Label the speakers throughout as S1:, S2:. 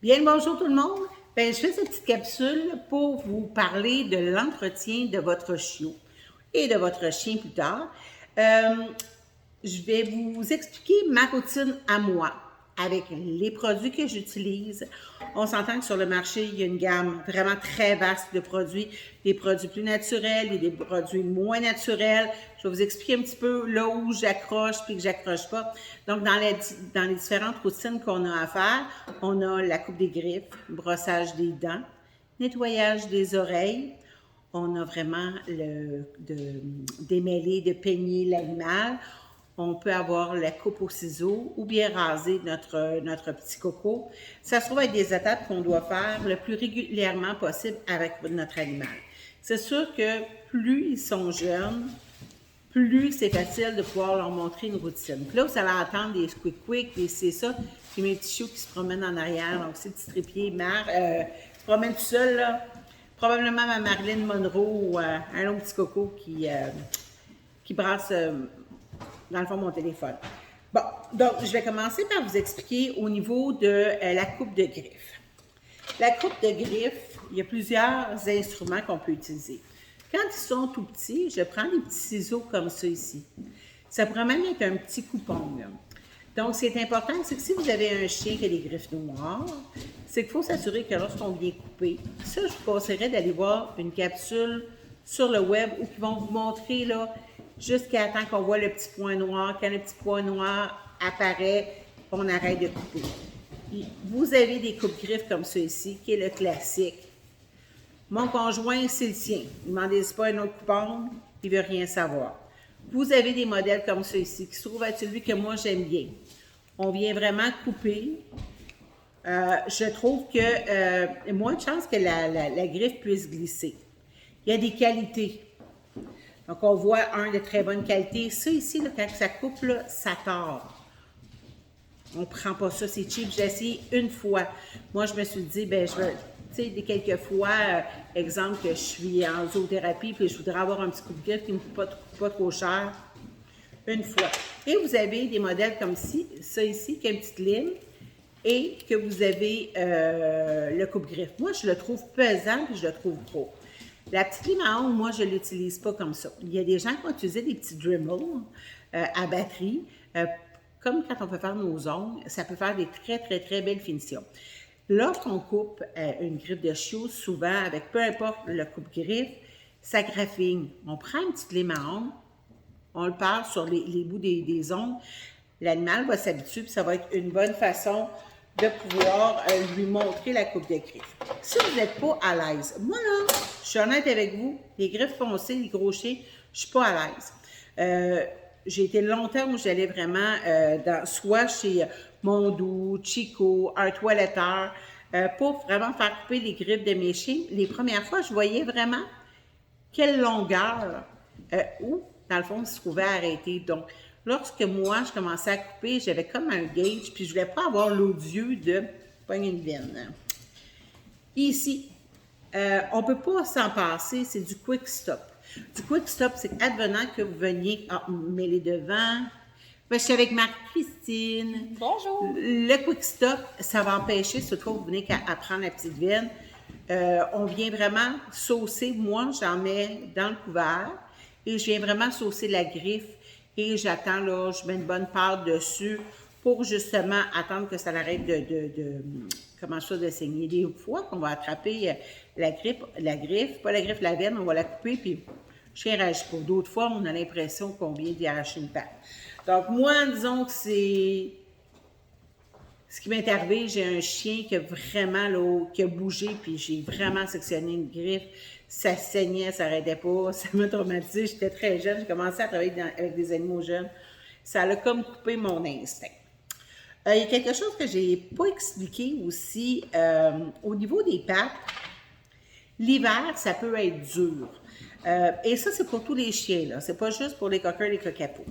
S1: Bien le bonjour tout le monde. Je fais cette petite capsule pour vous parler de l'entretien de votre chiot et de votre chien plus tard. Je vais vous expliquer ma routine à moi avec les produits que j'utilise. On s'entend que sur le marché, il y a une gamme vraiment très vaste de produits, des produits plus naturels et des produits moins naturels. Je vais vous expliquer un petit peu là où j'accroche puis que j'accroche pas. Donc, dans les différentes routines qu'on a à faire, on a la coupe des griffes, brossage des dents, nettoyage des oreilles. On a vraiment démêler, de peigner l'animal. On peut avoir la coupe au ciseau ou bien raser notre petit coco. Ça se trouve être des étapes qu'on doit faire le plus régulièrement possible avec notre animal. C'est sûr que plus ils sont jeunes, plus c'est facile de pouvoir leur montrer une routine. Puis là, vous allez entendre des quick, des c'est ça, puis mes petits chiots qui se promènent en arrière. Donc, ces petits trépieds, se promènent tout seul, là. Probablement ma Marilyn Monroe ou un autre petit coco qui brasse dans le fond, mon téléphone. Bon, donc, je vais commencer par vous expliquer au niveau de la coupe de griffe. La coupe de griffe, il y a plusieurs instruments qu'on peut utiliser. Quand ils sont tout petits, je prends des petits ciseaux comme ça ici. Ça pourrait même être un petit coupon, là. Donc, ce qui est important, c'est que si vous avez un chien qui a des griffes noires, c'est qu'il faut s'assurer que lorsqu'on vient couper, ça, je vous conseillerais d'aller voir une capsule sur le web où ils vont vous montrer, là, jusqu'à temps qu'on voit le petit point noir. Quand le petit point noir apparaît, on arrête de couper. Puis, vous avez des coupes-griffes comme ça ici, qui est le classique. Mon conjoint, c'est le sien. Il ne m'en dit pas un autre coupon, il ne veut rien savoir. Vous avez des modèles comme ça ici, qui se trouvent être celui que moi j'aime bien. On vient vraiment couper. Je trouve que moins de chance que la griffe puisse glisser. Il y a des qualités. Donc, on voit un de très bonne qualité. Ça ici, là, quand ça coupe, là, ça tord. On ne prend pas ça, c'est cheap. J'ai essayé une fois. Moi, je me suis dit, je vais, tu sais, quelques fois, exemple, que je suis en zoothérapie, puis je voudrais avoir un petit coup de griffe qui ne me coûte pas trop cher. Une fois. Et vous avez des modèles comme ça ici, qui a une petite lime, et que vous avez le coupe-griffe. Moi, je le trouve pesant, puis je le trouve gros. La petite lime à ongles, moi, je ne l'utilise pas comme ça. Il y a des gens qui vont utiliser des petits Dremel à batterie. Comme quand on peut faire nos ongles, ça peut faire des très, très, très belles finitions. Lorsqu'on coupe une griffe de chiot, souvent, avec peu importe le coupe-griffe, ça graffine. On prend une petite lime à ongles, on le passe sur les bouts des ongles. L'animal va s'habituer, puis ça va être une bonne façon de pouvoir lui montrer la coupe de griffes. Si vous n'êtes pas à l'aise, moi là, je suis honnête avec vous, les griffes foncées, les gros chiens, je ne suis pas à l'aise. J'ai été longtemps où j'allais vraiment soit chez Mondou, Chico, un toiletteur, pour vraiment faire couper les griffes de mes chiens. Les premières fois, je voyais vraiment quelle longueur, où, dans le fond, il se trouvait arrêté. Donc, lorsque moi, je commençais à couper, j'avais comme un gauge, puis je ne voulais pas avoir l'odieux de pogner une veine. Ici, on ne peut pas s'en passer, c'est du quick stop. Du quick stop, c'est advenant que vous veniez mêler devant. Je suis avec Marie-Christine.
S2: Bonjour!
S1: Le quick stop, ça va empêcher, surtout que vous venez qu'à prendre la petite veine. On vient vraiment saucer, moi, j'en mets dans le couvert et je viens vraiment saucer la griffe et j'attends, là, je mets une bonne part dessus pour justement attendre que ça arrête de saigner. Des fois qu'on va attraper la griffe, la veine, on va la couper, puis le chien réagit pas. D'autres fois, on a l'impression qu'on vient d'y arracher une patte. Donc, moi, disons que c'est ce qui m'est arrivé, j'ai un chien qui a vraiment, là, qui a bougé, puis j'ai vraiment sectionné une griffe. Ça saignait, ça n'arrêtait pas, ça m'a traumatisé. J'étais très jeune, j'ai commencé à travailler avec des animaux jeunes. Ça a comme coupé mon instinct. Il y a quelque chose que je n'ai pas expliqué aussi, au niveau des pattes. L'hiver, ça peut être dur. Et ça, c'est pour tous les chiens, là. C'est pas juste pour les cockers et les cockapos.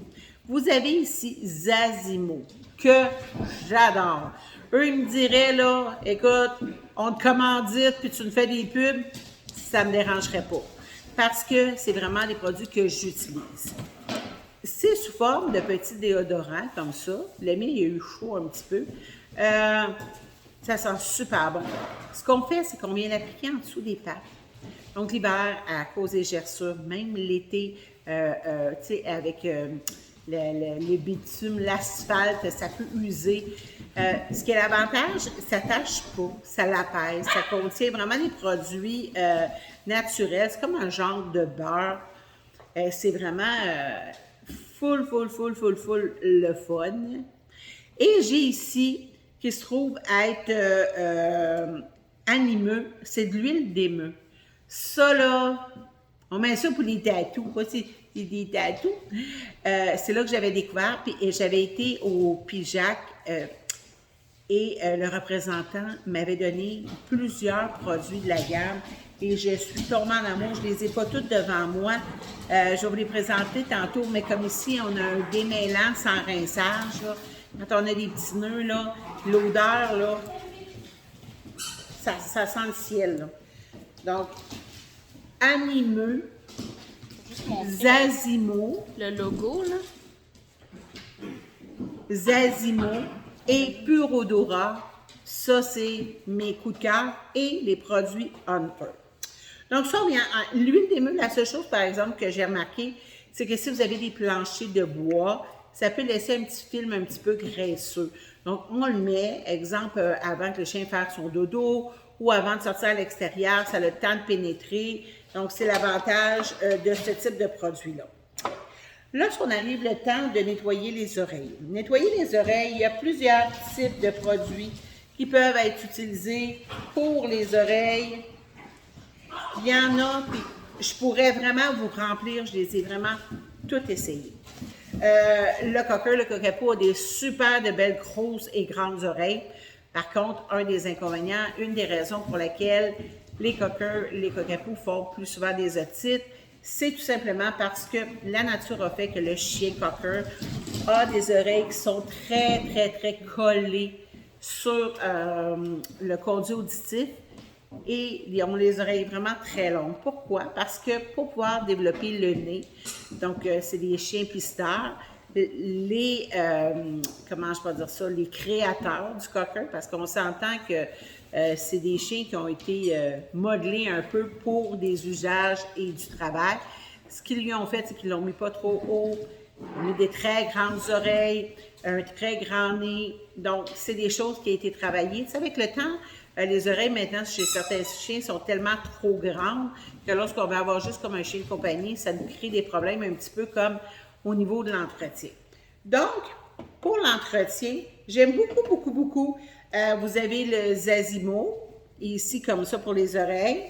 S1: Vous avez ici Zazimo, que j'adore. Eux, ils me diraient, là, écoute, on te commandite puis tu me fais des pubs, ça me dérangerait pas. Parce que c'est vraiment des produits que j'utilise. C'est sous forme de petits déodorants, comme ça. Le mien, il a eu chaud un petit peu. Ça sent super bon. Ce qu'on fait, c'est qu'on vient l'appliquer en dessous des pattes. Donc, l'hiver, à cause des gerçures, même l'été, tu sais, avec les bitumes, l'asphalte, ça peut user. Ce qui est l'avantage, ça ne tâche pas, ça l'apaise, ça contient vraiment des produits naturels. C'est comme un genre de beurre. C'est vraiment full le fun. Et j'ai ici, qui se trouve être animeux, c'est de l'huile d'émeu. Ça, là, on met ça pour les tatous, pas des tatous. C'est là que j'avais découvert, puis j'avais été au Pijac et le représentant m'avait donné plusieurs produits de la gamme et je suis tombée en amour. Je ne les ai pas toutes devant moi. Je vais vous les présenter tantôt, mais comme ici, on a un démêlant sans rinçage. Là. Quand on a des petits nœuds, là, l'odeur, là, ça sent le ciel. Là. Donc, animeux, Zazimo.
S2: Le logo, là.
S1: Zazimo et Pur Odorat. Ça, c'est mes coups de cœur et les produits Hunter. Donc, ça, on vient l'huile d'émeu. La seule chose, par exemple, que j'ai remarqué, c'est que si vous avez des planchers de bois, ça peut laisser un petit film un petit peu graisseux. Donc, on le met, exemple, avant que le chien fasse son dodo ou avant de sortir à l'extérieur, ça a le temps de pénétrer. Donc, c'est l'avantage de ce type de produit-là. Lorsqu'on arrive le temps de nettoyer les oreilles. Nettoyer les oreilles, il y a plusieurs types de produits qui peuvent être utilisés pour les oreilles. Il y en a, puis je pourrais vraiment vous remplir, je les ai vraiment toutes essayées. Le cocker, le cockapoo a des super de belles grosses et grandes oreilles. Par contre, un des inconvénients, une des raisons pour lesquelles les cockers, les cockapoo font plus souvent des otites, c'est tout simplement parce que la nature a fait que le chien cocker a des oreilles qui sont très collées sur le conduit auditif et ils ont les oreilles vraiment très longues. Pourquoi? Parce que pour pouvoir développer le nez, donc c'est des chiens pisteurs, les, comment je peux dire ça, les créateurs du cocker, parce qu'on s'entend que c'est des chiens qui ont été modelés un peu pour des usages et du travail. Ce qu'ils lui ont fait, c'est qu'ils l'ont mis pas trop haut, ils ont mis des très grandes oreilles, un très grand nez. Donc, c'est des choses qui ont été travaillées. Tu sais, avec le temps, les oreilles maintenant chez certains chiens sont tellement trop grandes que lorsqu'on va avoir juste comme un chien de compagnie, ça nous crée des problèmes un petit peu comme au niveau de l'entretien. Donc, pour l'entretien, j'aime beaucoup. Vous avez le Zazimo, ici comme ça pour les oreilles.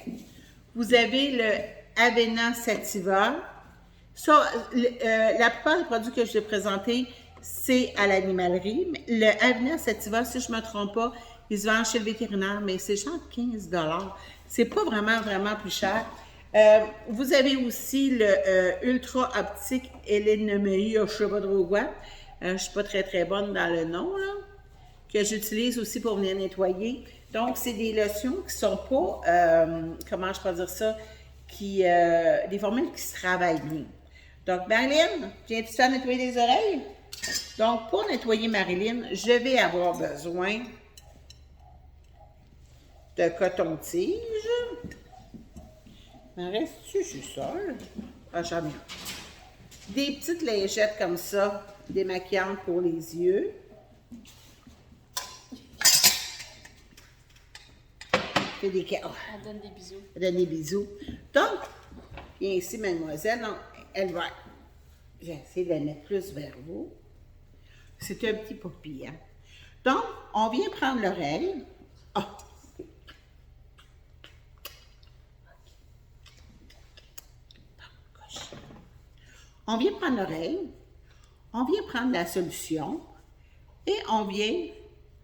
S1: Vous avez le Avena Sativa. Ça, la plupart des produits que je vais présenter, c'est à l'animalerie. Le Avena Sativa, si je ne me trompe pas, il se vend chez le vétérinaire, mais c'est genre 15 $. C'est pas vraiment plus cher. Vous avez aussi le Ultra Optique Elenomei, je ne sais pas trop quoi. Je ne suis pas très bonne dans le nom, là, que j'utilise aussi pour venir nettoyer. Donc, c'est des lotions qui ne sont pas, comment je peux dire ça, des formules qui se travaillent bien. Donc, Marilyn, viens-tu faire nettoyer les oreilles? Donc, pour nettoyer Marilyn, je vais avoir besoin de coton-tige. M'en reste-tu juste ça? Ah, j'en ai. Des petites lingettes comme ça, démaquillantes pour les yeux. Fait des... Oh.
S2: Elle donne des bisous.
S1: Elle donne des bisous. Donc, viens ici, mademoiselle. Donc, elle va... J'ai essayé de la mettre plus vers vous. C'est un petit poppy, hein? Donc, on vient prendre l'oreille. Oh. On vient prendre l'oreille, on vient prendre la solution et on vient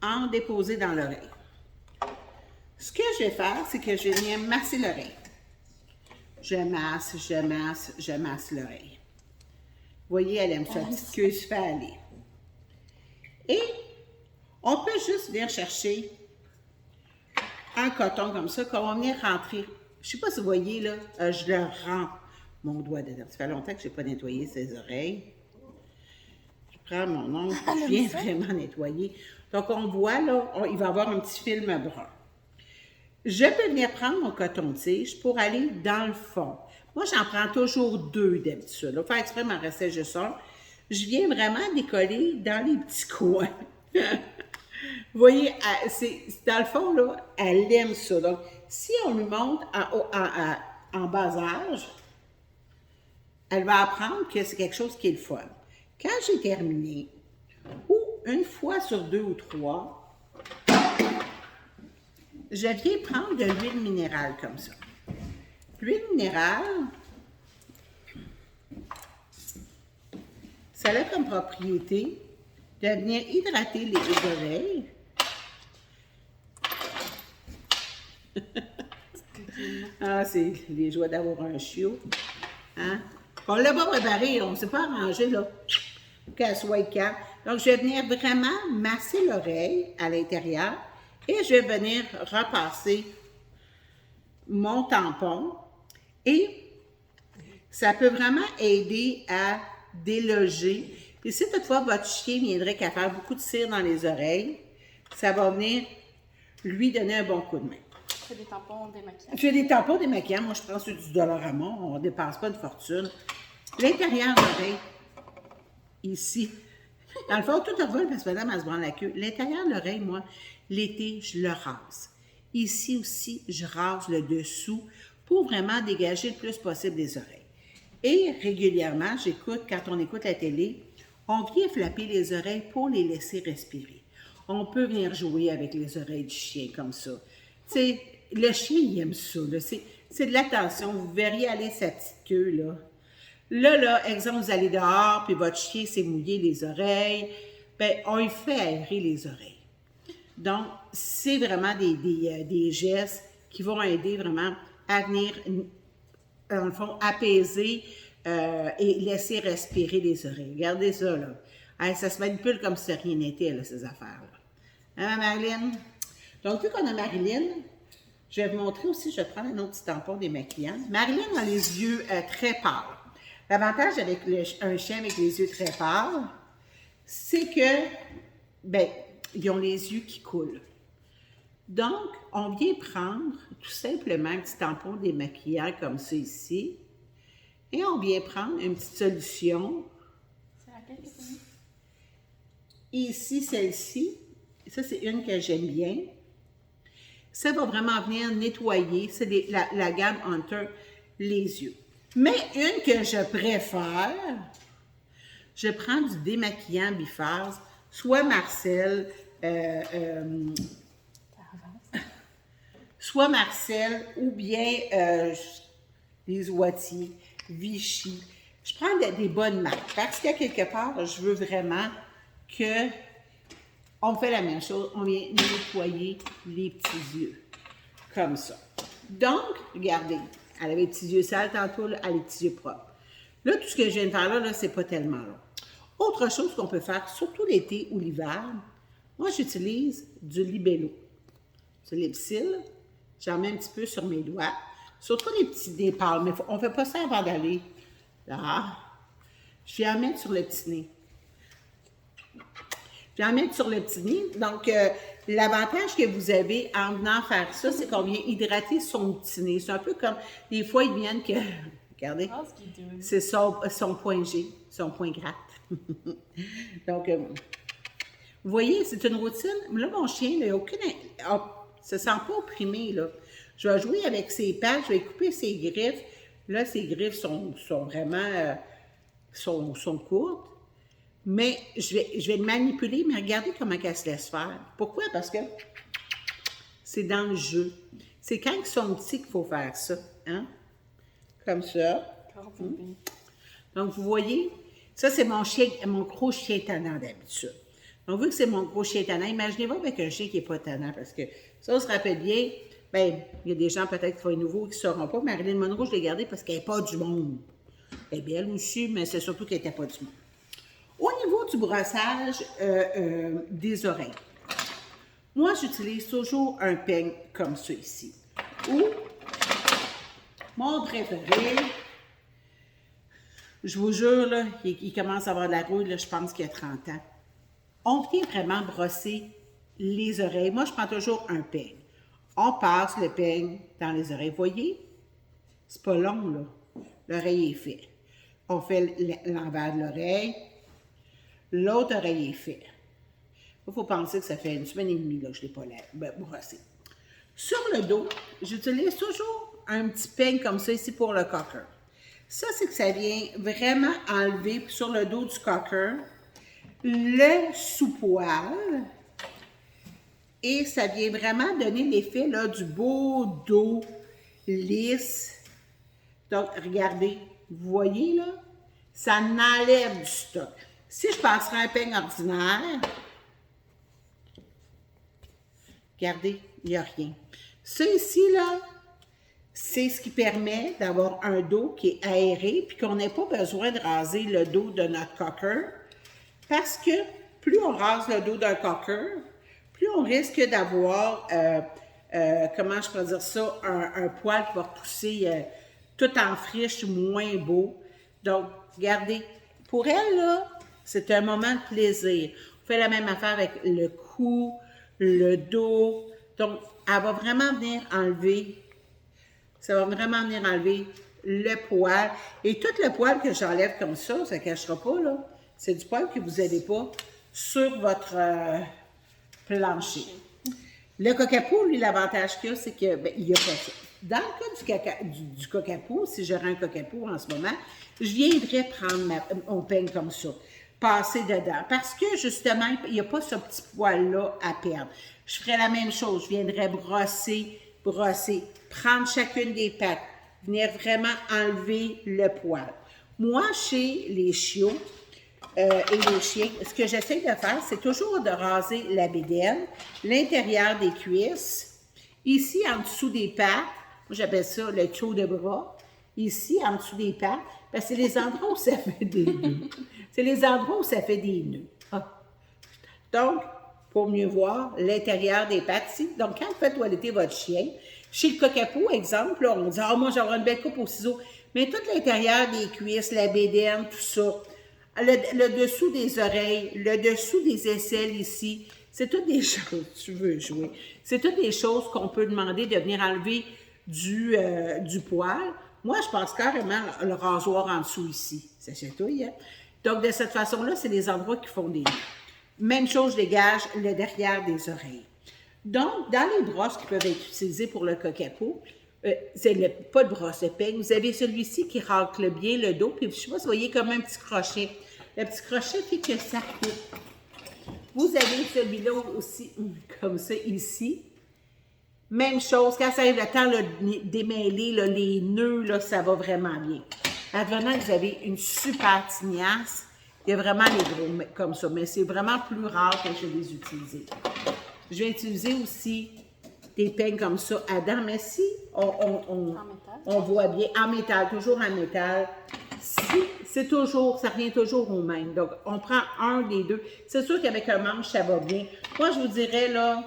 S1: en déposer dans l'oreille. Ce que je vais faire, c'est que je viens masser l'oreille. Je masse l'oreille. Vous voyez, elle aime sa petite queue se fait aller. Et on peut juste venir chercher un coton comme ça, qu'on va venir rentrer. Je ne sais pas si vous voyez, là, je le rentre. Mon doigt dedans. Ça fait longtemps que je n'ai pas nettoyé ses oreilles. Je prends mon ongle, je viens vraiment nettoyer. Donc, on voit là, il va y avoir un petit film brun. Je peux venir prendre mon coton-tige pour aller dans le fond. Moi, j'en prends toujours 2 d'habitude. Là, faire exprès, il m'en restait juste un. Je viens vraiment décoller dans les petits coins. Vous voyez, dans le fond, là, elle aime ça. Donc, si on lui montre en bas âge, elle va apprendre que c'est quelque chose qui est le fun. Quand j'ai terminé, ou une fois sur 2 ou 3, je viens prendre de l'huile minérale comme ça. L'huile minérale, ça a comme propriété de venir hydrater les oreilles. Ah, c'est les joies d'avoir un chiot. Hein? On ne l'a pas préparé, on ne s'est pas arrangé là, qu'elle soit calme. Donc, je vais venir vraiment masser l'oreille à l'intérieur et je vais venir repasser mon tampon. Et ça peut vraiment aider à déloger. Et si toutefois votre chien viendrait qu'à faire beaucoup de cire dans les oreilles, ça va venir lui donner un bon coup de main.
S2: Tu fais des tampons démaquillants.
S1: Je fais des tampons démaquillants. Moi, je prends ceux du Dollarama. On ne dépense pas de fortune. L'intérieur de l'oreille, ici. Dans le fond, tout à vol parce que madame, elle se branle la queue. L'intérieur de l'oreille, moi, l'été, je le rase. Ici aussi, je rase le dessous pour vraiment dégager le plus possible des oreilles. Et régulièrement, j'écoute, quand on écoute la télé, on vient flapper les oreilles pour les laisser respirer. On peut venir jouer avec les oreilles du chien comme ça. Tu sais, le chien, il aime ça. C'est de l'attention. Vous verriez aller sa petite queue, là. Là, exemple, vous allez dehors, puis votre chien s'est mouillé les oreilles. Bien, on lui fait aérer les oreilles. Donc, c'est vraiment des gestes qui vont aider vraiment à venir, dans le fond, apaiser et laisser respirer les oreilles. Regardez ça, là. Hey, ça se manipule comme si rien n'était, là, ces affaires-là. Hein, Marilyn? Donc, vu qu'on a Marilyn, je vais vous montrer aussi, je vais prendre un autre petit tampon démaquillant. Marilyn a les yeux très pâles. L'avantage avec un chien avec les yeux très pâles, c'est que, ben, ils ont les yeux qui coulent. Donc, on vient prendre tout simplement un petit tampon démaquillant comme ça ici, et on vient prendre une petite solution.
S2: C'est laquelle que tu as mis?
S1: Ici, celle-ci, ça c'est une que j'aime bien. Ça va vraiment venir nettoyer, c'est la gamme Hunter, les yeux. Mais une que je préfère, je prends du démaquillant biphase, soit Marcel, ou bien les Ouatiers, Vichy. Je prends des bonnes marques parce qu'à quelque part, je veux vraiment que on fait la même chose, on vient nettoyer les petits yeux, comme ça. Donc, regardez, elle avait les petits yeux sales tantôt, là, elle a les petits yeux propres. Là, tout ce que je viens de faire là, c'est pas tellement long. Autre chose qu'on peut faire, surtout l'été ou l'hiver, moi, j'utilise du libello. Du Lipsil, j'en mets un petit peu sur mes doigts, surtout les petits départs, mais on ne fait pas ça avant d'aller. Là, je vais en mettre sur le petit nez. Je vais en mettre sur le petit nez. Donc, l'avantage que vous avez en venant faire ça, c'est qu'on vient hydrater son petit nez. C'est un peu comme, des fois, ils viennent que, regardez, c'est son point G, son point gratte. Donc, vous voyez, c'est une routine. Là, mon chien, il n'a aucune... se sent pas opprimé, là. Je vais jouer avec ses pattes, je vais couper ses griffes. Là, ses griffes sont vraiment... sont courtes. Mais je vais le manipuler, mais regardez comment elle se laisse faire. Pourquoi? Parce que c'est dans le jeu. C'est quand ils sont petits qu'il faut faire ça. Hein? Comme ça. Donc, vous voyez, ça, c'est mon gros chien tannant d'habitude. Donc, vu que c'est mon gros chien tannant, imaginez-vous avec un chien qui n'est pas tannant, parce que ça, on se rappelle bien, bien, il y a des gens peut-être qui sont nouveaux qui ne sauront pas. Marilyn Monroe, je l'ai gardée parce qu'elle n'est pas du monde. Elle est belle aussi, mais c'est surtout qu'elle n'était pas du monde. Au niveau du brossage des oreilles, moi, j'utilise toujours un peigne comme ça ici. Ou, mon préféré, je vous jure, là, il commence à avoir de la rouille, là, je pense qu'il y a 30 ans. On vient vraiment brosser les oreilles. Moi, je prends toujours un peigne. On passe le peigne dans les oreilles. Voyez? C'est pas long, là. L'oreille est faite. On fait l'envers de l'oreille. L'autre oreille est faite. Il faut penser que ça fait une semaine et demie là, que je ne l'ai pas brossé. Sur le dos, j'utilise toujours un petit peigne comme ça ici pour le cocker. Ça, c'est que ça vient vraiment enlever sur le dos du cocker le sous-poil. Et ça vient vraiment donner l'effet là, du beau dos lisse. Donc, regardez, vous voyez là, ça enlève du stock. Si je passerais un peigne ordinaire, regardez, il n'y a rien. Ça ici, là, c'est ce qui permet d'avoir un dos qui est aéré puis qu'on n'ait pas besoin de raser le dos de notre cocker parce que plus on rase le dos d'un cocker, plus on risque d'avoir, comment je pourrais dire ça, un poil qui va repousser tout en friche, moins beau. Donc, regardez, pour elle, là, c'est un moment de plaisir. On fait la même affaire avec le cou, le dos. Donc, elle va vraiment venir enlever, ça va vraiment venir enlever le poil. Et tout le poil que j'enlève comme ça ne cachera pas, là. C'est du poil que vous n'avez pas sur votre plancher. Le cockapoo, lui, l'avantage qu'il y a, c'est qu'il n'y a pas ça. Dans le cas du cockapoo, si j'aurais un cockapoo en ce moment, je viendrais prendre mon peigne comme ça, passer dedans. Parce que, justement, il n'y a pas ce petit poil-là à perdre. Je ferais la même chose. Je viendrais brosser, prendre chacune des pattes, venir vraiment enlever le poil. Moi, chez les chiots et les chiens, ce que j'essaie de faire, c'est toujours de raser la bédaine, l'intérieur des cuisses, ici, en dessous des pattes. Moi, j'appelle ça le chaud de bras. Ici, en dessous des pattes, parce que c'est les endroits où ça fait des nœuds. C'est les endroits où ça fait des nœuds. Ah. Donc, pour mieux voir, l'intérieur des pattes ici. Donc, quand vous faites toiletter votre chien, chez le cockapoo, exemple, là, on dit « Ah, moi, j'aurai une belle coupe au ciseau. » Mais tout l'intérieur des cuisses, la bédaine, tout ça, le dessous des oreilles, le dessous des aisselles ici, c'est toutes des choses, tu veux jouer, c'est toutes des choses qu'on peut demander de venir enlever du poil. Moi, je passe carrément le rasoir en dessous ici. Ça chatouille, hein? Donc, de cette façon-là, c'est les endroits qui font des nœuds. Même chose, je dégage le derrière des oreilles. Donc, dans les brosses qui peuvent être utilisées pour le cockapoo, c'est pas de brosse de peigne. Vous avez celui-ci qui racle bien le dos, puis je sais pas si vous voyez comme un petit crochet. Le petit crochet fait que ça coupe. Vous avez celui-là aussi, comme ça, ici. Même chose, quand ça arrive le temps de démêler là, les nœuds, là, ça va vraiment bien. Advenant que vous avez une super tignasse, il y a vraiment les gros comme ça, mais c'est vraiment plus rare que je les utilise. Je vais utiliser aussi des peignes comme ça à dents, mais si on voit bien, en métal, toujours en métal, si, c'est toujours, ça revient toujours au même. Donc, on prend un des deux. C'est sûr qu'avec un manche, ça va bien. Moi, je vous dirais, là,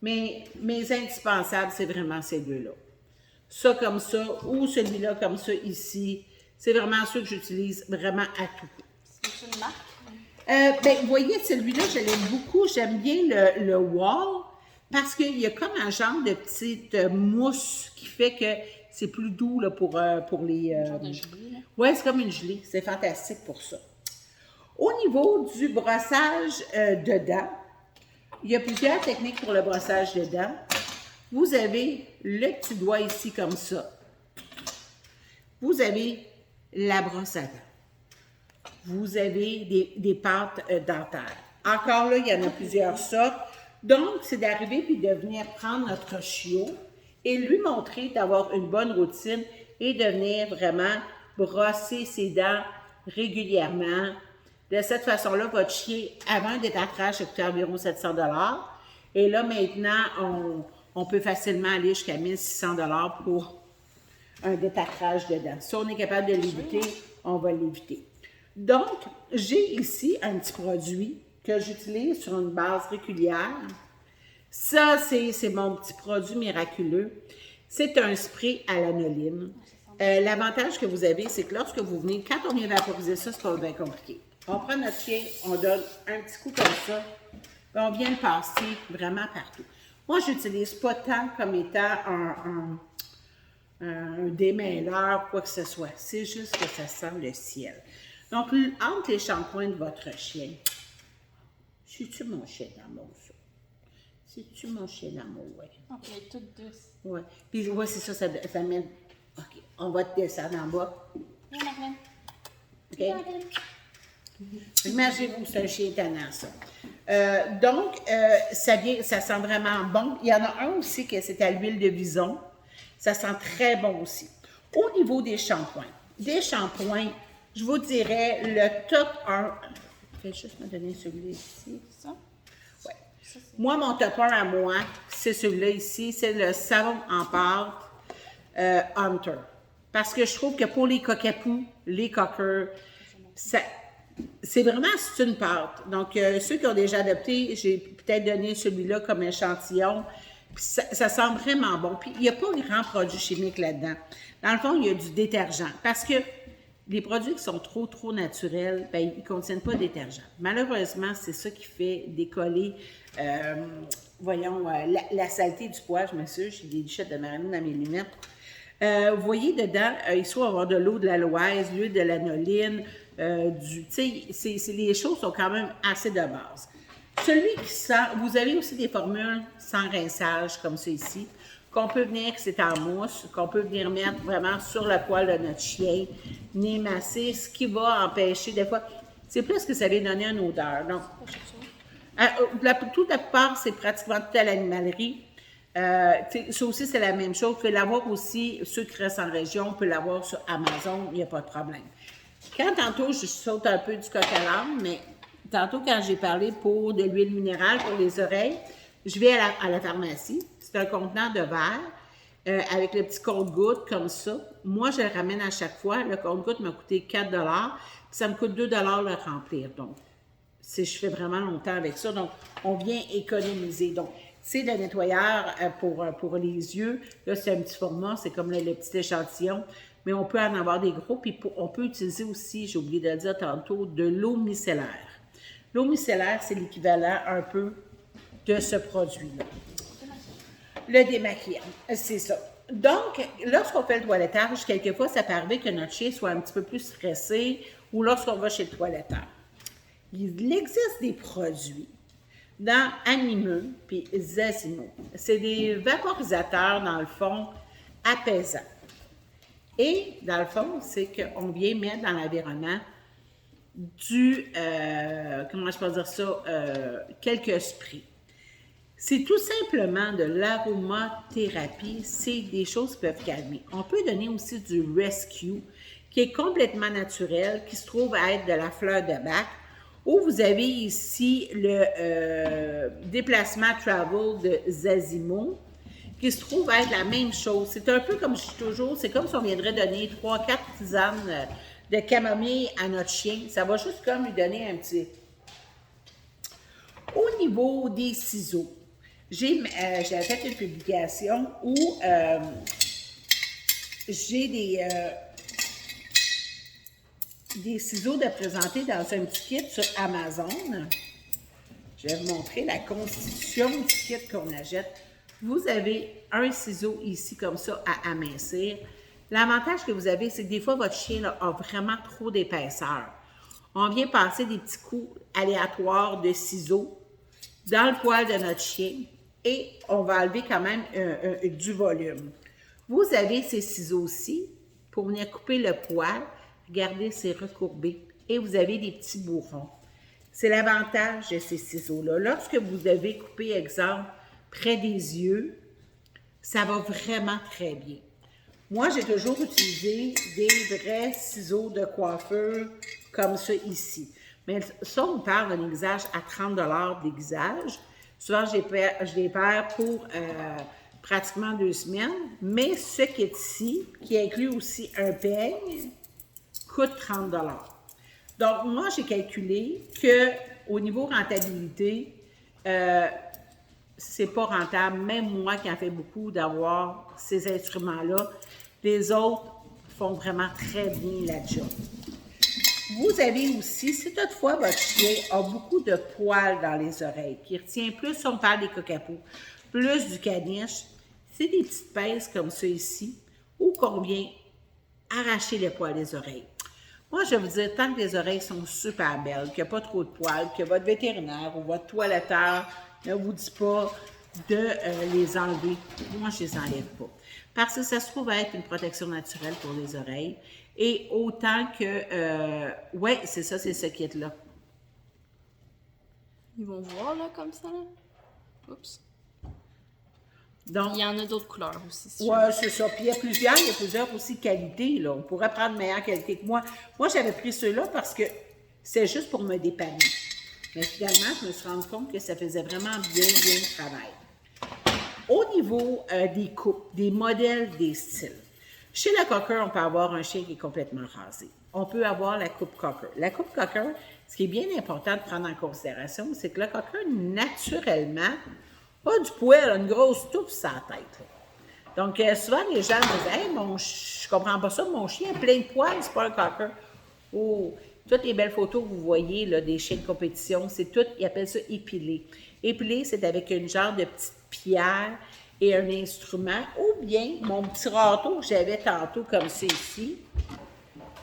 S1: mes indispensables, c'est vraiment ces deux-là. Ça comme ça, ou celui-là comme ça ici. C'est vraiment ceux que j'utilise vraiment à tout coup.
S2: C'est une marque?
S1: Vous voyez, celui-là, je l'aime beaucoup. J'aime bien le Wall parce qu'il y a comme un genre de petite mousse qui fait que c'est plus doux là, pour les...
S2: genre de gelée, là.
S1: Oui, c'est comme une gelée. C'est fantastique pour ça. Au niveau du brossage de dents, il y a plusieurs techniques pour le brossage de dents. Vous avez le petit doigt ici comme ça. Vous avez la brosse à dents. Vous avez des pâtes dentaires. Encore là, il y en a plusieurs sortes. Donc, c'est d'arriver puis de venir prendre notre chiot et lui montrer d'avoir une bonne routine et de venir vraiment brosser ses dents régulièrement. De cette façon-là, votre chien, avant un détartrage, ça coûtait environ 700 $. Et là, maintenant, on peut facilement aller jusqu'à 1600 $ pour un détartrage de dents. Si on est capable de l'éviter, on va l'éviter. Donc, j'ai ici un petit produit que j'utilise sur une base régulière. Ça, c'est mon petit produit miraculeux. C'est un spray à l'anoline. L'avantage que vous avez, c'est que lorsque vous venez, quand on vient vaporiser ça, c'est pas bien compliqué. On prend notre chien, on donne un petit coup comme ça ben, on vient le passer vraiment partout. Moi, je n'utilise pas tant comme étant un démêleur, quoi que ce soit. C'est juste que ça sent le ciel. Donc, entre les shampoings de votre chien, c'est-tu mon chien d'amour, ça? C'est-tu mon chien d'amour, oui?
S2: Donc, elle est toute douce.
S1: Oui. Puis, oui, c'est ça, ça mène. OK, on va te descendre en bas.
S2: Viens, Marlène.
S1: OK?
S2: Viens, Marlène.
S1: Imaginez-vous, c'est un chien tannant, ça. Donc, ça sent vraiment bon. Il y en a un aussi que c'est à l'huile de vison. Ça sent très bon aussi. Au niveau des shampoings, je vous dirais le top 1. Je vais juste me donner celui-là ici.
S2: Ça?
S1: Ouais. Moi, mon top 1 à moi, c'est celui-là ici. C'est le savon en pâte Hunter. Parce que je trouve que pour les coquapous, les coqueurs, c'est vraiment une pâte. Donc, ceux qui ont déjà adopté, j'ai peut-être donné celui-là comme échantillon. Puis ça sent vraiment bon. Puis il n'y a pas grand produit chimique là-dedans. Dans le fond, il y a du détergent. Parce que les produits qui sont trop naturels, ben, ils ne contiennent pas de détergent. Malheureusement, c'est ça qui fait décoller, la saleté du poil. Je m'assure, j'ai des lichettes de marine dans mes lunettes. Vous voyez dedans, il faut avoir de l'eau de l'aloès, l'huile de l'anoline, les choses sont quand même assez de base. Celui qui sent, vous avez aussi des formules sans rinçage, comme ça ici, qu'on peut venir, que c'est en mousse, qu'on peut venir mettre vraiment sur le poil de notre chien, venir masser, ce qui va empêcher, des fois, c'est plus que ça va donner une odeur. Donc, la plupart, c'est pratiquement tout à l'animalerie. Ça aussi, c'est la même chose. Vous pouvez l'avoir aussi, ceux qui restent en région, on peut l'avoir sur Amazon, il n'y a pas de problème. Quand tantôt, je saute un peu du coq à l'âne, mais tantôt, quand j'ai parlé pour de l'huile minérale pour les oreilles, je vais à la pharmacie. C'est un contenant de verre avec le petit compte-gouttes comme ça. Moi, je le ramène à chaque fois. Le compte-gouttes m'a coûté 4 puis ça me coûte 2 le remplir. Donc, je fais vraiment longtemps avec ça. Donc, on vient économiser. Donc, c'est le nettoyeur pour les yeux. Là, c'est un petit format. C'est comme le petit échantillon. Mais on peut en avoir des gros. Puis, on peut utiliser aussi, j'ai oublié de le dire tantôt, de l'eau micellaire. L'eau micellaire, c'est l'équivalent un peu de ce produit-là. Le démaquillant, c'est ça. Donc, lorsqu'on fait le toilettage, quelquefois, ça peut arriver que notre chien soit un petit peu plus stressé ou lorsqu'on va chez le toiletteur. Il existe des produits dans Animeux puis Zazimo. C'est des vaporisateurs, dans le fond, apaisants. Et, dans le fond, c'est qu'on vient mettre dans l'environnement comment je peux dire ça, quelques sprays. C'est tout simplement de l'aromathérapie, c'est des choses qui peuvent calmer. On peut donner aussi du Rescue, qui est complètement naturel, qui se trouve à être de la fleur de bac, où vous avez ici le déplacement travel de Zazimo, qui se trouve à être la même chose. C'est un peu comme je dis toujours, c'est comme si on viendrait donner 3-4 tisanes de camomille à notre chien. Ça va juste comme lui donner un petit... Au niveau des ciseaux, j'ai fait une publication où j'ai des ciseaux de présenter dans un petit kit sur Amazon. Je vais vous montrer la constitution du kit qu'on achète. Vous avez un ciseau ici comme ça à amincir. L'avantage que vous avez, c'est que des fois, votre chien là, a vraiment trop d'épaisseur. On vient passer des petits coups aléatoires de ciseaux dans le poil de notre chien et on va enlever quand même du volume. Vous avez ces ciseaux-ci pour venir couper le poil. Regardez, c'est recourbé. Et vous avez des petits bourrons. C'est l'avantage de ces ciseaux-là. Lorsque vous devez couper, exemple, près des yeux, ça va vraiment très bien. Moi, j'ai toujours utilisé des vrais ciseaux de coiffeur comme ça ici. Mais ça, on parle d'un aiguisage à 30 d'aiguisage. Souvent, je les perds pour pratiquement 2 semaines. Mais ce qui est ici, qui inclut aussi un peigne, coûte 30 Donc, moi, j'ai calculé qu'au niveau rentabilité, c'est pas rentable, même moi qui en fais beaucoup, d'avoir ces instruments-là. Les autres font vraiment très bien la job. Vous avez aussi, si toutefois votre chien a beaucoup de poils dans les oreilles, qui retient plus, on parle des cockapos, plus du caniche, c'est des petites pinces comme ça ici, où qu'on vient arracher les poils des oreilles. Moi, je vais vous dire, tant que les oreilles sont super belles, qu'il n'y a pas trop de poils, que votre vétérinaire ou votre toiletteur ne vous dit pas de les enlever, moi, je ne les enlève pas. Parce que ça se trouve être une protection naturelle pour les oreilles. Et autant que... oui, c'est ça, c'est ce kit-là.
S2: Ils vont voir, là, comme ça, là. Oups.
S1: Donc,
S2: Il y en a d'autres couleurs aussi, si
S1: oui, c'est ça. Puis il y a plusieurs aussi qualités, là. On pourrait prendre meilleure qualité que moi. Moi, j'avais pris ceux-là parce que c'est juste pour me dépanner. Mais finalement, je me suis rendu compte que ça faisait vraiment bien le travail. Au niveau des coupes, des modèles, des styles, chez la Cocker, on peut avoir un chien qui est complètement rasé. On peut avoir la coupe Cocker. La coupe Cocker, ce qui est bien important de prendre en considération, c'est que la Cocker, naturellement, a du poil, a une grosse touffe sur la tête. Donc, souvent, les gens me disent « Hey, je comprends pas ça, mon chien a plein de poils, c'est pas un Cocker. » Oh, toutes les belles photos que vous voyez là, des chiens de compétition, c'est tout, ils appellent ça épilé. Épilé, c'est avec une genre de petite pierre et un instrument, ou bien mon petit râteau que j'avais tantôt comme ça ici.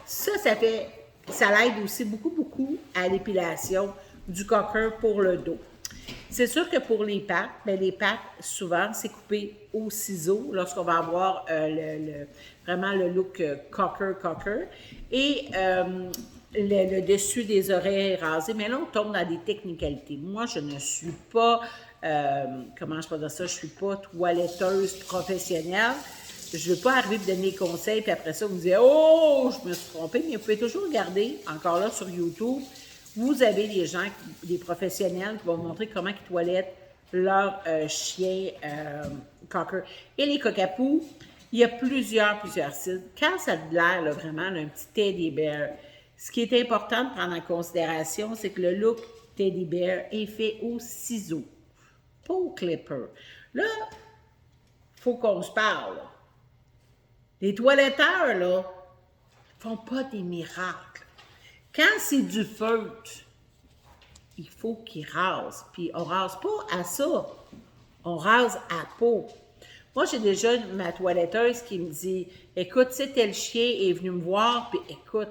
S1: Ça l'aide aussi beaucoup à l'épilation du Cocker pour le dos. C'est sûr que pour les pattes, les pattes, souvent, c'est coupé au ciseau lorsqu'on va avoir vraiment le look Cocker. Et le dessus des oreilles rasées, mais là, on tombe dans des technicalités. Moi, je ne suis pas, comment je peux dire ça, je suis pas toiletteuse professionnelle. Je ne veux pas arriver et donner des conseils, puis après ça, vous dire « Oh, je me suis trompée », mais vous pouvez toujours regarder, encore là, sur YouTube, vous avez des gens, des professionnels qui vont vous montrer comment ils toilettent leur chien Cocker. Et les cockapous, il y a plusieurs styles. Quand ça a l'air là, vraiment là, un petit teddy bear, ce qui est important de prendre en considération, c'est que le look teddy bear est fait au ciseau, pas au clipper. Là, il faut qu'on se parle. Les toiletteurs, là, font pas des miracles. Quand c'est du feutre, il faut qu'ils rasent. Puis on rase pas à ça, on rase à peau. Moi, j'ai déjà ma toiletteuse qui me dit « Écoute, si tel chien est venu me voir, puis écoute,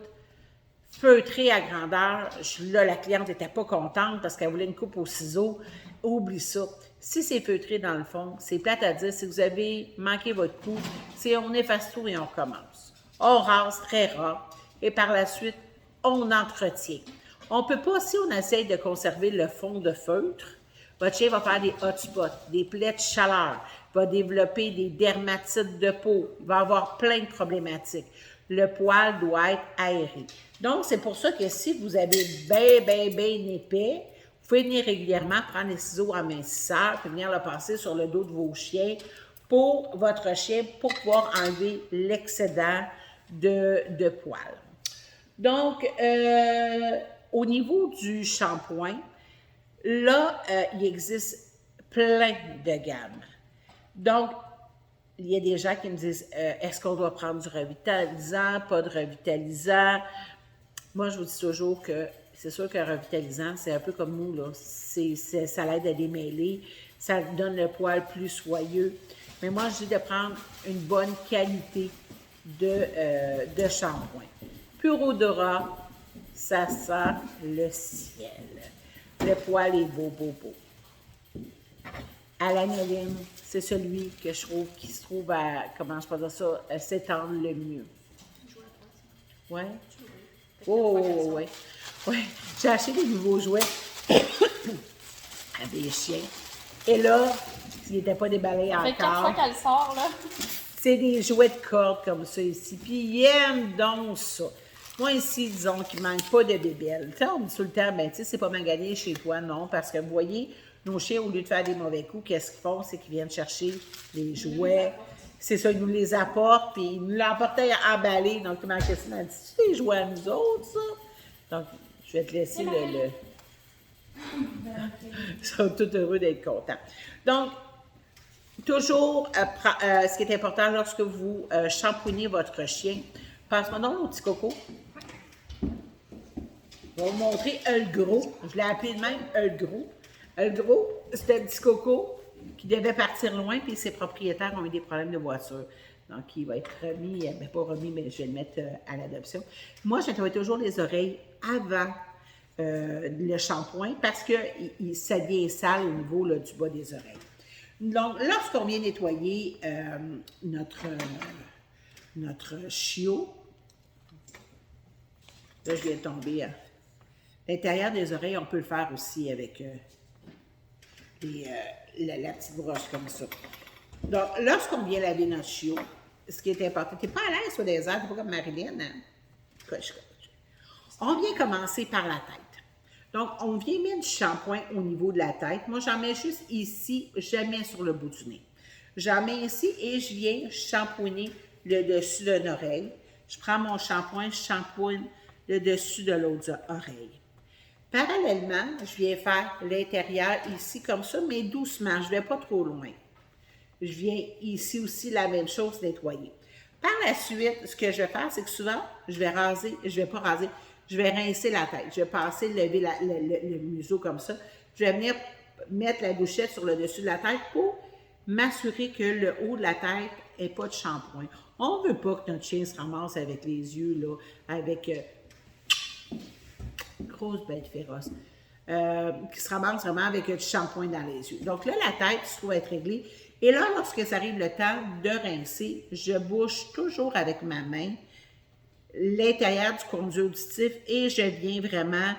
S1: feutré à grandeur, là, la cliente n'était pas contente parce qu'elle voulait une coupe au ciseau. Oublie ça. Si c'est feutré dans le fond, c'est plate à dire. Si vous avez manqué votre coup, c'est on efface tout et on recommence. On rase très rare et par la suite, on entretient. On ne peut pas, si on essaye de conserver le fond de feutre, votre chien va faire des hotspots, des plaies de chaleur, va développer des dermatites de peau, il va avoir plein de problématiques. Le poil doit être aéré. Donc, c'est pour ça que si vous avez bien épais, vous pouvez venir régulièrement prendre les ciseaux amincisseurs et venir le passer sur le dos de vos chiens pour votre chien pour pouvoir enlever l'excédent de poils. Donc, au niveau du shampoing, là, il existe plein de gammes. Donc, il y a des gens qui me disent est-ce qu'on doit prendre du revitalisant, pas de revitalisant? Moi, je vous dis toujours que c'est sûr qu'un revitalisant, c'est un peu comme nous, là. Ça l'aide à démêler, ça donne le poil plus soyeux. Mais moi, je dis de prendre une bonne qualité de shampoing. Pur odorat, ça sent le ciel. Le poil est beau. À l'anoline, c'est celui que je trouve qui se trouve à, comment je peux dire ça, s'étendre le mieux. Ouais? Ouais. J'ai acheté des nouveaux jouets à des chiens. Et là, s'ils n'étaient pas déballés encore.
S2: Ça fait 4 fois qu'elle sort, là.
S1: C'est des jouets de corde comme ça ici. Puis ils aiment donc ça. Moi, ici, disons qu'il ne manque pas de bébelles. Tu sais, on me dit tout le temps, ben, tu sais, c'est pas magané chez toi, non, parce que vous voyez, nos chiens, au lieu de faire des mauvais coups, qu'est-ce qu'ils font? C'est qu'ils viennent chercher les jouets. C'est ça, ils nous les apportent, puis ils nous l'emportaient emballés. Donc, ma question m'a dit, c'est des jouets à nous autres, ça? Donc, je vais te laisser le... Ils sont tout heureux d'être contents. Donc, toujours, ce qui est important lorsque vous shampooinez votre chien, passe-moi donc mon petit coco. Je vais vous montrer le gros. Je l'ai appelé de même le gros. Le gros, c'était un petit coco qui devait partir loin, puis ses propriétaires ont eu des problèmes de voiture. Donc, il va être remis, bien pas remis, mais je vais le mettre à l'adoption. Moi, je nettoie toujours les oreilles avant le shampoing parce que ça devient sale au niveau là, du bas des oreilles. Donc, lorsqu'on vient nettoyer notre chiot, là, je viens de tomber. L'intérieur des oreilles, on peut le faire aussi avec la petite broche comme ça. Donc, lorsqu'on vient laver notre chiot, ce qui est important, tu n'es pas à l'aise sur des airs, tu pas comme Marilyn, hein? Coche. On vient commencer par la tête. Donc, on vient mettre du shampoing au niveau de la tête. Moi, j'en mets juste ici, jamais sur le bout du nez. J'en mets ici et je viens shampooiner le dessus d'une oreille. Je prends mon shampoing, je shampooine le dessus de l'autre oreille. Parallèlement, je viens faire l'intérieur ici comme ça, mais doucement, je ne vais pas trop loin. Je viens ici aussi la même chose, nettoyer. Par la suite, ce que je vais faire, c'est que souvent, je vais raser, je ne vais pas raser, je vais rincer la tête. Je vais passer, lever le museau comme ça. Je vais venir mettre la douchette sur le dessus de la tête pour m'assurer que le haut de la tête n'ait pas de shampoing. On ne veut pas que notre chien se ramasse avec les yeux, là, avec grosse bête féroce, qui se ramasse vraiment avec du shampoing dans les yeux. Donc là, la tête se trouve être réglée. Et là, lorsque ça arrive le temps de rincer, je bouche toujours avec ma main l'intérieur du conduit auditif et je viens vraiment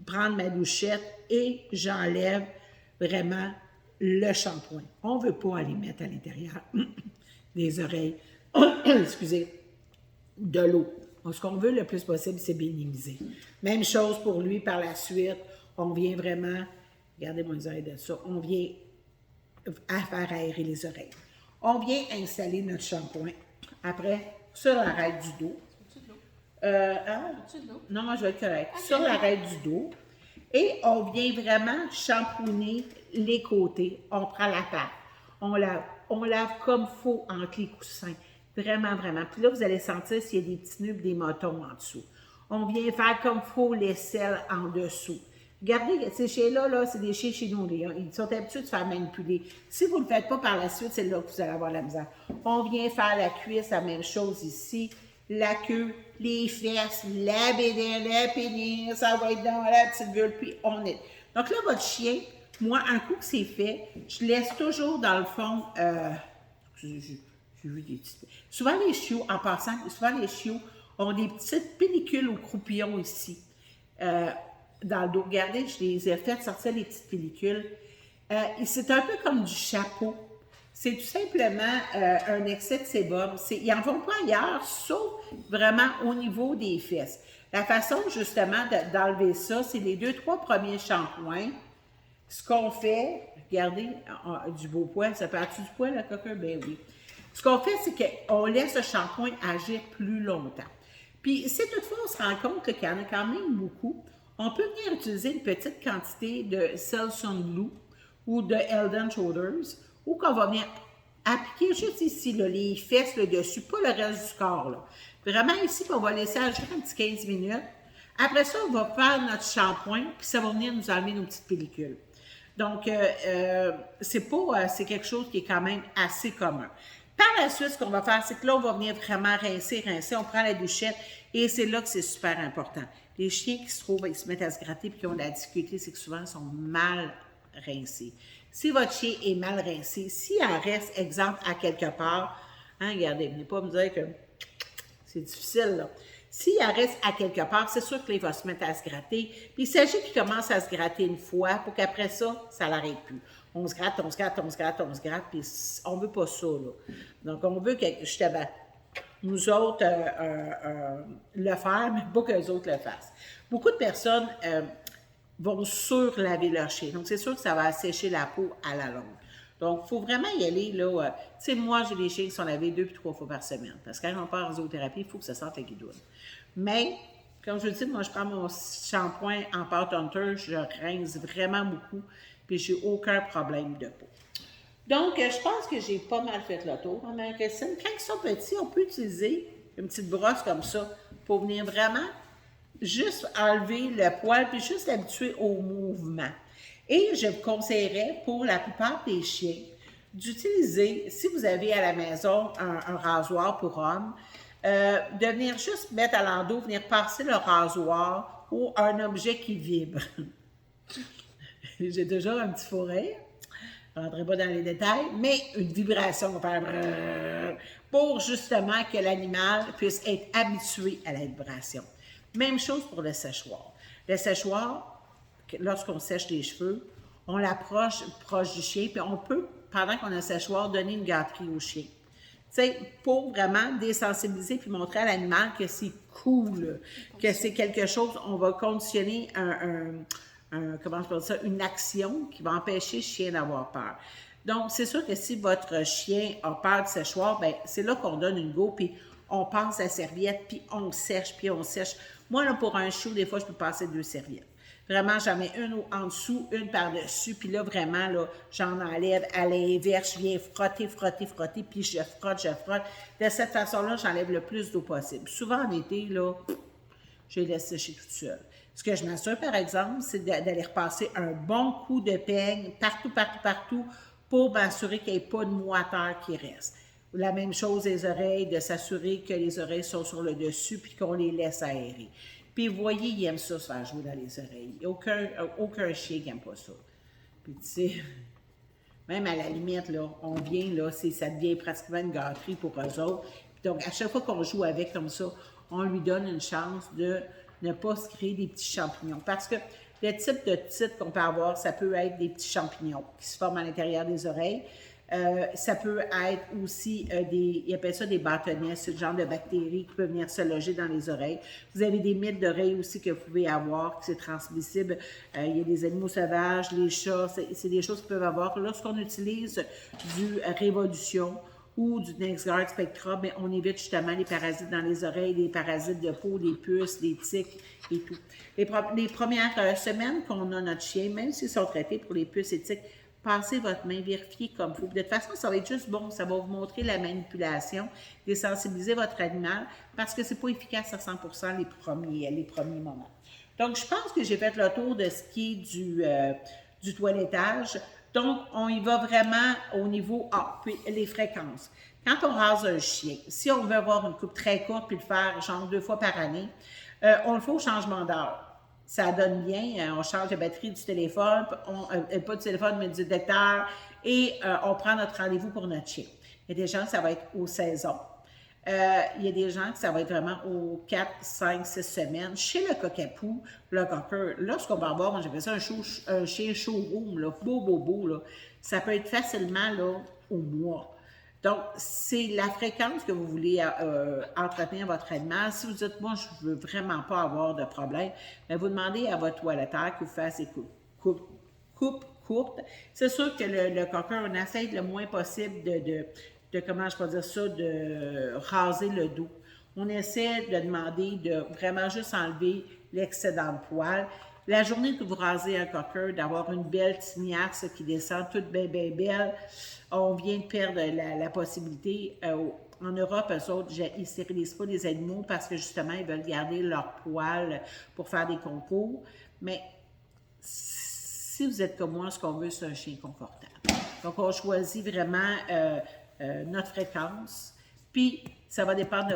S1: prendre ma douchette et j'enlève vraiment le shampoing. On ne veut pas aller mettre à l'intérieur des oreilles, excusez, de l'eau. Donc, ce qu'on veut le plus possible, c'est minimiser. Même chose pour lui par la suite. On vient vraiment, regardez-moi les oreilles de ça, on vient à faire aérer les oreilles. On vient installer notre shampoing. Après, sur l'arête du dos. Non, moi je vais être correct. Okay. Sur l'arête du dos. Et on vient vraiment shampooiner les côtés. On prend la pâte. On lave comme il faut entre les coussins. Vraiment, vraiment. Puis là, vous allez sentir s'il y a des petits nœuds et des motons en dessous. On vient faire comme il faut l'aisselle en dessous. Regardez, ces chiens-là, là, c'est des chiens chez nous. Ils sont habitués de se faire manipuler. Si vous ne le faites pas par la suite, c'est là que vous allez avoir la misère. On vient faire la cuisse, la même chose ici. La queue, les fesses, la bédaine, la pénis, ça va être dans la petite bulle, puis on est. Donc là, votre chien, moi, un coup que c'est fait, je laisse toujours dans le fond, j'ai vu des petites. Souvent les chiots, en passant, souvent les chiots ont des petites pellicules au croupillon ici. Dans le dos. Regardez, je les ai fait sortir les petites pellicules. C'est un peu comme du chapeau. C'est tout simplement un excès de sébum. Ils n'en font pas ailleurs, sauf vraiment au niveau des fesses. La façon, justement, d'enlever ça, c'est les 2-3 premiers shampoings. Ce qu'on fait, regardez, du beau poil, ça peut-tu du poil, la coquin? Ben oui. Ce qu'on fait, c'est qu'on laisse le shampoing agir plus longtemps. Puis, si toutefois, on se rend compte qu'il y en a quand même beaucoup, on peut venir utiliser une petite quantité de Selsun Blue ou de Head & Shoulders, ou qu'on va venir appliquer juste ici, là, les fesses, le dessus, pas le reste du corps. Là. Vraiment ici, on va laisser agir un petit 15 minutes. Après ça, on va faire notre shampoing, puis ça va venir nous enlever nos petites pellicules. Donc, c'est quelque chose qui est quand même assez commun. Par la suite, ce qu'on va faire, c'est que là, on va venir vraiment rincer. On prend la douchette et c'est là que c'est super important. Les chiens qui se trouvent, ils se mettent à se gratter et qui ont de la difficulté, c'est que souvent, ils sont mal rincés. Si votre chien est mal rincé, s'il en reste, exemple, à quelque part, regardez, venez pas me dire que c'est difficile, là. S'il en reste à quelque part, c'est sûr qu'il va se mettre à se gratter. Puis il s'agit qu'il commence à se gratter une fois pour qu'après ça, ça l'arrête plus. On se gratte, puis on veut pas ça, là. Donc, on veut que, justement, nous autres le faire, mais pas que les autres le fassent. Beaucoup de personnes vont surlaver leur chien. Donc, c'est sûr que ça va assécher la peau à la longue. Donc, il faut vraiment y aller, là. Tu sais, moi, j'ai des chiens qui sont lavés 2 puis 3 fois par semaine. Parce que quand on part en zoothérapie, il faut que ça sente la guidoune. Mais, comme je vous dis, moi, je prends mon shampoing en pâte Hunter, je rince vraiment beaucoup, puis j'ai aucun problème de peau. Donc, je pense que j'ai pas mal fait le tour, Maman Christine. Quand ils sont petits, on peut utiliser une petite brosse comme ça pour venir vraiment juste enlever le poil, puis juste l'habituer au mouvement. Et je vous conseillerais, pour la plupart des chiens, d'utiliser, si vous avez à la maison un rasoir pour homme, de venir juste mettre à l'endos, venir passer le rasoir ou un objet qui vibre. J'ai toujours un petit fou rire. Je ne rentrerai pas dans les détails, mais une vibration va faire brrr, pour justement que l'animal puisse être habitué à la vibration. Même chose pour le séchoir. Le séchoir, lorsqu'on sèche les cheveux, on l'approche proche du chien, puis on peut, pendant qu'on a le séchoir, donner une gâterie au chien. Tu sais, pour vraiment désensibiliser puis montrer à l'animal que c'est cool, que c'est quelque chose, on va conditionner comment je peux dire ça, une action qui va empêcher le chien d'avoir peur. Donc, c'est sûr que si votre chien a peur du séchoir, ben c'est là qu'on donne une go, puis on passe la serviette, puis on sèche, puis on sèche. Moi, là, pour un chou, des fois, je peux passer 2 serviettes. Vraiment, j'en mets une en dessous, une par-dessus, puis là, vraiment, là, j'en enlève à l'inverse, je viens frotter, frotter, frotter, puis je frotte, je frotte. De cette façon-là, j'enlève le plus d'eau possible. Souvent, en été, là, je les laisse sécher toute seule. Ce que je m'assure, par exemple, c'est d'aller repasser un bon coup de peigne partout, partout, partout, pour m'assurer qu'il n'y ait pas de moiteur qui reste. La même chose les oreilles, de s'assurer que les oreilles sont sur le dessus, puis qu'on les laisse aérer. Puis, vous voyez, ils aiment ça, se faire jouer dans les oreilles. Il n'y a aucun chien qui n'aime pas ça. Puis, tu sais, même à la limite, là, on vient, là, ça devient pratiquement une gâterie pour eux autres. Puis donc, à chaque fois qu'on joue avec comme ça, on lui donne une chance de ne pas se créer des petits champignons. Parce que le type de titre qu'on peut avoir, ça peut être des petits champignons qui se forment à l'intérieur des oreilles. Ça peut être aussi ils appellent ça des bâtonnets, c'est le genre de bactéries qui peuvent venir se loger dans les oreilles. Vous avez des mythes d'oreilles aussi que vous pouvez avoir, qui c'est transmissible. Il y a des animaux sauvages, les chats, c'est des choses qu'ils peuvent avoir. Lorsqu'on utilise du Révolution ou du NexGard Spectra, bien, on évite justement les parasites dans les oreilles, les parasites de peau, les puces, les tiques et tout. Les premières semaines qu'on a notre chien, même s'ils sont traités pour les puces et tiques, passez votre main, vérifiez comme il faut. De toute façon, ça va être juste bon, ça va vous montrer la manipulation, désensibiliser votre animal, parce que c'est pas efficace à 100% les premiers moments. Donc, je pense que j'ai fait le tour de ce qui est du toilettage. Donc, on y va vraiment au niveau puis les fréquences. Quand on rase un chien, si on veut avoir une coupe très courte puis le faire genre 2 fois par année, on le fait au changement d'heure. Ça donne bien, on change la batterie du téléphone, pas du téléphone, mais du détecteur, et on prend notre rendez-vous pour notre chien. Il y a des gens que ça va être aux saisons. Il y a des gens que ça va être vraiment aux 4, 5, 6 semaines. Chez le cockapoo, le cocker, lorsqu'on va avoir, moi j'appelle ça un chien showroom, là, beau, là, ça peut être facilement là, au mois. Donc, c'est la fréquence que vous voulez entretenir votre animal. Si vous dites, moi, je ne veux vraiment pas avoir de problème, bien, vous demandez à votre toiletteur qu'il vous fasse des coupes courtes. C'est sûr que le cocker, on essaie le moins possible de comment je peux dire ça, de raser le dos. On essaie de demander de vraiment juste enlever l'excédent de poil. La journée que vous rasez un cocker, d'avoir une belle tignasse qui descend toute belle, belle, on vient de perdre la possibilité. En Europe, eux autres, ils ne stérilisent pas les animaux parce que justement, ils veulent garder leur poil pour faire des concours. Mais si vous êtes comme moi, ce qu'on veut, c'est un chien confortable. Donc, on choisit vraiment notre fréquence, puis ça va dépendre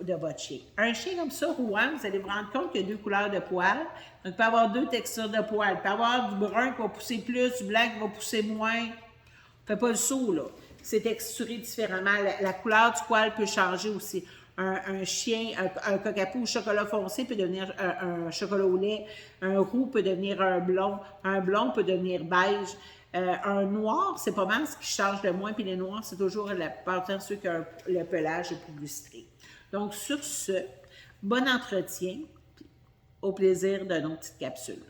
S1: de votre chien. Un chien comme ça, Rouen, vous allez vous rendre compte qu'il y a 2 couleurs de poils. Donc, il peut avoir 2 textures de poils. Il peut avoir du brun qui va pousser plus, du blanc qui va pousser moins. Faites pas le saut, là. C'est texturé différemment. La couleur du poil peut changer aussi. Un chien, un cockapoo au chocolat foncé peut devenir un chocolat au lait. Un roux peut devenir un blond peut devenir beige. Un noir, c'est pas mal ce qui change le moins, puis les noirs, c'est toujours la plupart du temps ceux qui ont le pelage le plus lustré. Donc, sur ce, bon entretien, au plaisir de nos petites capsules.